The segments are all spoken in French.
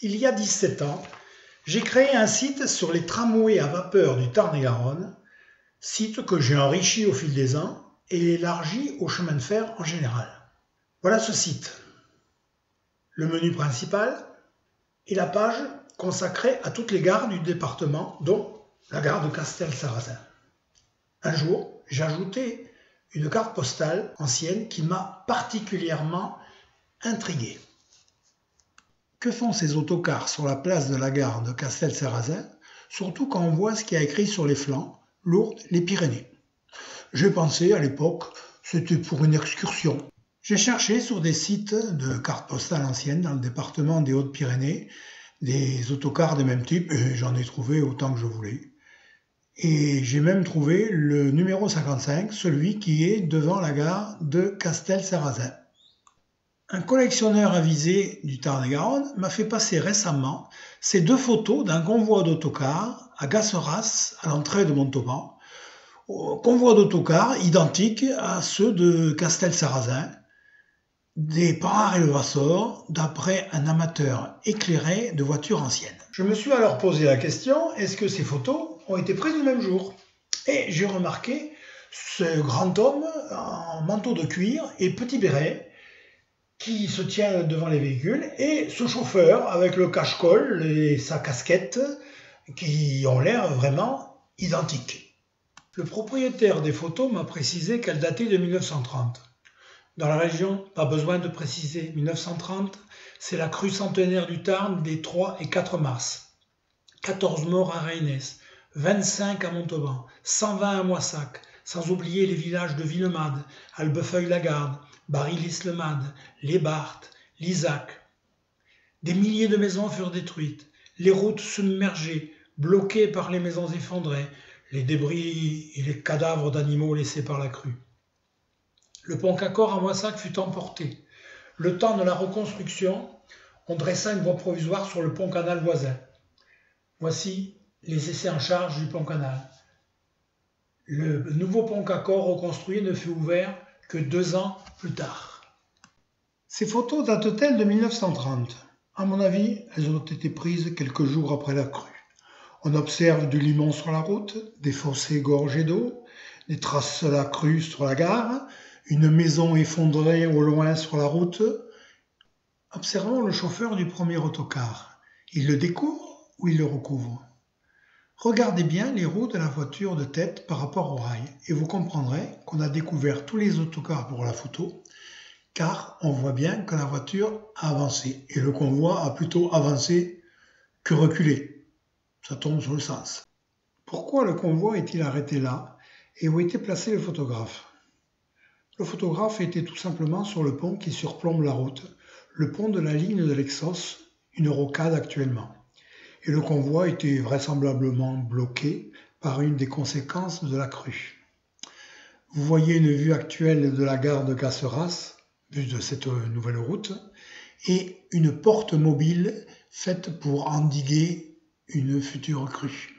Il y a 17 ans, j'ai créé un site sur les tramways à vapeur du Tarn-et-Garonne, site que j'ai enrichi au fil des ans et élargi au chemin de fer en général. Voilà ce site. Le menu principal et la page consacrée à toutes les gares du département, dont la gare de Castel-Sarrazin. Un jour, j'ai ajouté une carte postale ancienne qui m'a particulièrement intrigué. Que font ces autocars sur la place de la gare de Castel-Sarrazin, surtout quand on voit ce qu'il y a écrit sur les flancs, Lourdes, les Pyrénées? J'ai pensé à l'époque, c'était pour une excursion. J'ai cherché sur des sites de cartes postales anciennes dans le département des Hautes-Pyrénées, des autocars de même type, et j'en ai trouvé autant que je voulais. Et j'ai même trouvé le numéro 55, celui qui est devant la gare de Castel-Sarrazin. Un collectionneur avisé du Tarn-et-Garonne m'a fait passer récemment ces deux photos d'un convoi d'autocars à Gasseras, à l'entrée de Montauban. Convoi d'autocars identiques à ceux de Castel-Sarrazin, des Panhard et Levasseur, d'après un amateur éclairé de voitures anciennes. Je me suis alors posé la question, est-ce que ces photos ont été prises le même jour? Et j'ai remarqué ce grand homme en manteau de cuir et petit béret qui se tient devant les véhicules, et ce chauffeur avec le cache-col et sa casquette qui ont l'air vraiment identiques. Le propriétaire des photos m'a précisé qu'elles dataient de 1930. Dans la région, pas besoin de préciser, 1930, c'est la crue centenaire du Tarn des 3 et 4 mars. 14 morts à Reinès, 25 à Montauban, 120 à Moissac, sans oublier les villages de Villemade, Albefeuille-la-Garde, Barry-Lislemade, Les Barthes, Lisac. Des milliers de maisons furent détruites, les routes submergées, bloquées par les maisons effondrées, les débris et les cadavres d'animaux laissés par la crue. Le pont Cacor à Moissac fut emporté. Le temps de la reconstruction, on dressa une voie provisoire sur le pont canal voisin. Voici les essais en charge du pont canal. Le nouveau pont Cacor reconstruit ne fut ouvert que 2 ans plus tard. Ces photos datent-elles de 1930? À mon avis, elles ont été prises quelques jours après la crue. On observe du limon sur la route, des fossés gorgés d'eau, des traces de la crue sur la gare, une maison effondrée au loin sur la route. Observons le chauffeur du premier autocar. Il le découvre ou il le recouvre? Regardez bien les roues de la voiture de tête par rapport au rail et vous comprendrez qu'on a découvert tous les autocars pour la photo, car on voit bien que la voiture a avancé et le convoi a plutôt avancé que reculé. Ça tombe sur le sens. Pourquoi le convoi est-il arrêté là et où était placé le photographe? Le photographe était tout simplement sur le pont qui surplombe la route, le pont de la ligne de l'Exos, une rocade actuellement. Et le convoi était vraisemblablement bloqué par une des conséquences de la crue. Vous voyez une vue actuelle de la gare de Gasseras, vue de cette nouvelle route, et une porte mobile faite pour endiguer une future crue.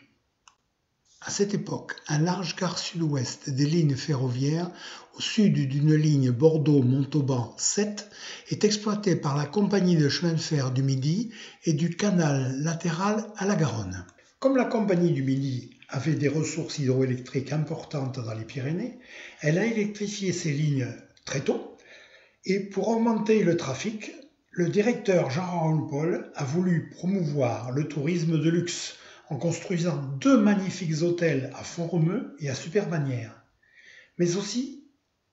À cette époque, un large quart sud-ouest des lignes ferroviaires, au sud d'une ligne Bordeaux-Montauban 7, est exploité par la Compagnie de chemin de fer du Midi et du canal latéral à la Garonne. Comme la Compagnie du Midi avait des ressources hydroélectriques importantes dans les Pyrénées, elle a électrifié ces lignes très tôt, et pour augmenter le trafic, le directeur Jean-Raoul Paul a voulu promouvoir le tourisme de luxe, en construisant 2 magnifiques hôtels à Font-Romeu et à Superbannière, mais aussi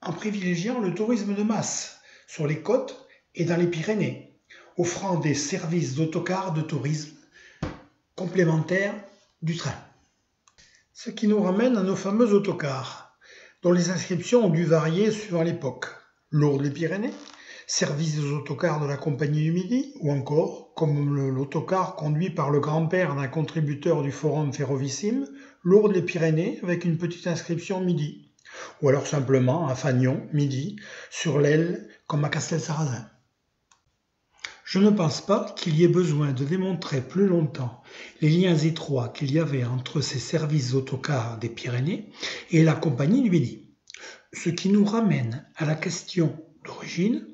en privilégiant le tourisme de masse sur les côtes et dans les Pyrénées, offrant des services d'autocar de tourisme complémentaires du train. Ce qui nous ramène à nos fameux autocars, dont les inscriptions ont dû varier suivant l'époque. Lourdes-les-Pyrénées, service des autocars de la Compagnie du Midi, ou encore, comme l'autocar conduit par le grand-père d'un contributeur du Forum Ferrovissime, Lourdes-les-Pyrénées avec une petite inscription Midi, ou alors simplement à Fagnon, Midi, sur l'aile comme à Castel-Sarrazin. Je ne pense pas qu'il y ait besoin de démontrer plus longtemps les liens étroits qu'il y avait entre ces services d'autocars des Pyrénées et la Compagnie du Midi, ce qui nous ramène à la question d'origine.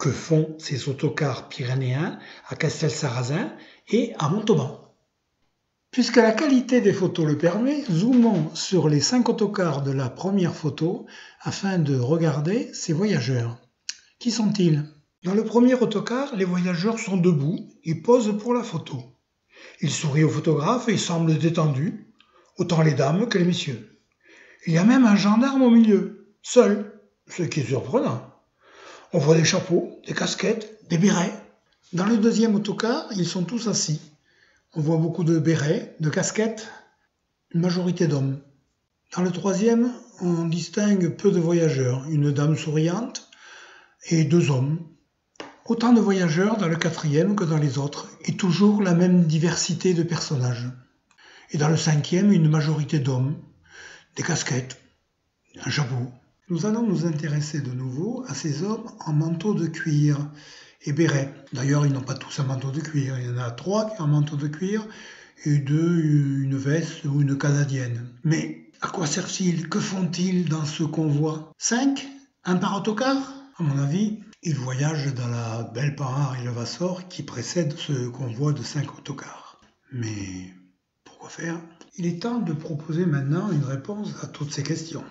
que font ces autocars pyrénéens à Castelsarrasin et à Montauban. Puisque la qualité des photos le permet, zoomons sur les 5 autocars de la première photo afin de regarder ces voyageurs. Qui sont-ils? Dans le premier autocar, les voyageurs sont debout et posent pour la photo. Ils sourient au photographe et semblent détendus, autant les dames que les messieurs. Il y a même un gendarme au milieu, seul, ce qui est surprenant. On voit des chapeaux, des casquettes, des bérets. Dans le deuxième autocar, ils sont tous assis. On voit beaucoup de bérets, de casquettes, une majorité d'hommes. Dans le troisième, on distingue peu de voyageurs, une dame souriante et 2 hommes. Autant de voyageurs dans le quatrième que dans les autres, et toujours la même diversité de personnages. Et dans le cinquième, une majorité d'hommes, des casquettes, un chapeau. Nous allons nous intéresser de nouveau à ces hommes en manteau de cuir et béret. D'ailleurs, ils n'ont pas tous un manteau de cuir. Il y en a 3 qui ont un manteau de cuir et 2 une veste ou une canadienne. Mais à quoi servent-ils? Que font-ils dans ce convoi? 5? Un par autocar? À mon avis, ils voyagent dans la belle Panhard et le Vassor qui précède ce convoi de 5 autocars. Mais pourquoi faire? Il est temps de proposer maintenant une réponse à toutes ces questions.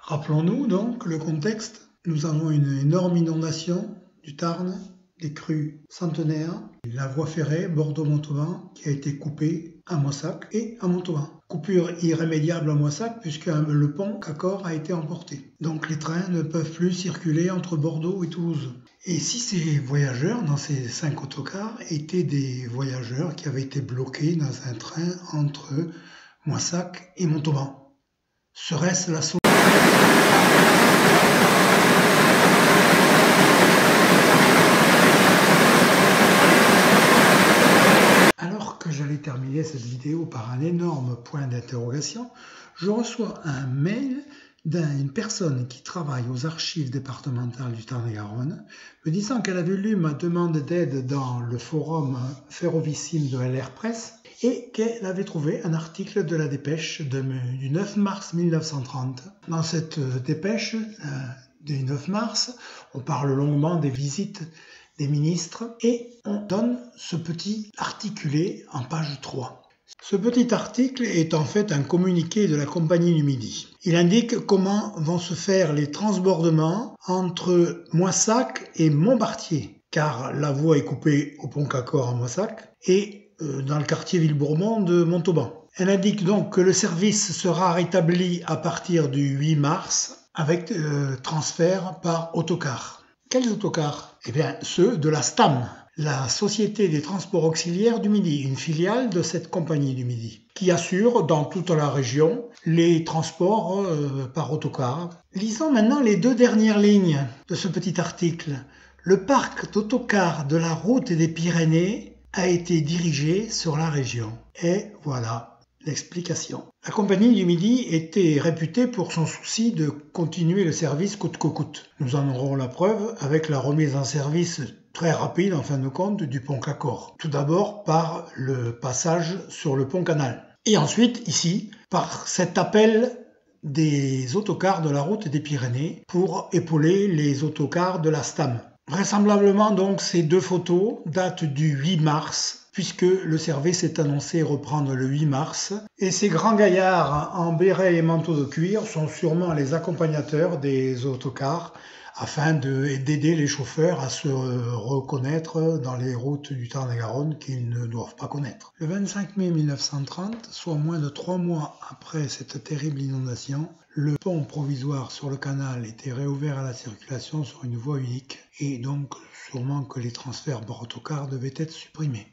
Rappelons-nous donc le contexte. Nous avons une énorme inondation du Tarn, des crues centenaires, la voie ferrée Bordeaux-Montauban qui a été coupée à Moissac et à Montauban. Coupure irrémédiable à Moissac puisque le pont Cacor a été emporté. Donc les trains ne peuvent plus circuler entre Bordeaux et Toulouse. Et si ces voyageurs dans ces 5 autocars étaient des voyageurs qui avaient été bloqués dans un train entre Moissac et Montauban? Serait-ce la solution? Alors que j'allais terminer cette vidéo par un énorme point d'interrogation, je reçois un mail d'une personne qui travaille aux archives départementales du Tarn-et-Garonne, me disant qu'elle avait lu ma demande d'aide dans le forum ferrovissime de LR Presse et qu'elle avait trouvé un article de la dépêche du 9 mars 1930. Dans cette dépêche du 9 mars, on parle longuement des visites des ministres et on donne ce petit articulé en page 3. Ce petit article est en fait un communiqué de la Compagnie du Midi. Il indique comment vont se faire les transbordements entre Moissac et Montbartier, car la voie est coupée au pont Cacor à Moissac et dans le quartier Villebourbon de Montauban. Elle indique donc que le service sera rétabli à partir du 8 mars avec transfert par autocar. Quels autocars? Eh bien, ceux de la STAM, la Société des Transports Auxiliaires du Midi, une filiale de cette Compagnie du Midi, qui assure dans toute la région les transports par autocar. Lisons maintenant les 2 dernières lignes de ce petit article. Le parc d'autocars de la route des Pyrénées a été dirigé sur la région. Et voilà l'explication. La Compagnie du Midi était réputée pour son souci de continuer le service coûte que coûte. Nous en aurons la preuve avec la remise en service très rapide en fin de compte du pont Cacor. Tout d'abord par le passage sur le pont Canal. Et ensuite ici par cet appel des autocars de la route des Pyrénées pour épauler les autocars de la STAM. Vraisemblablement donc ces 2 photos datent du 8 mars puisque le service est annoncé reprendre le 8 mars. Et ces grands gaillards en béret et manteau de cuir sont sûrement les accompagnateurs des autocars afin d'aider les chauffeurs à se reconnaître dans les routes du Tarn-et-Garonne qu'ils ne doivent pas connaître. Le 25 mai 1930, soit moins de 3 mois après cette terrible inondation, le pont provisoire sur le canal était réouvert à la circulation sur une voie unique et donc sûrement que les transferts par autocar devaient être supprimés.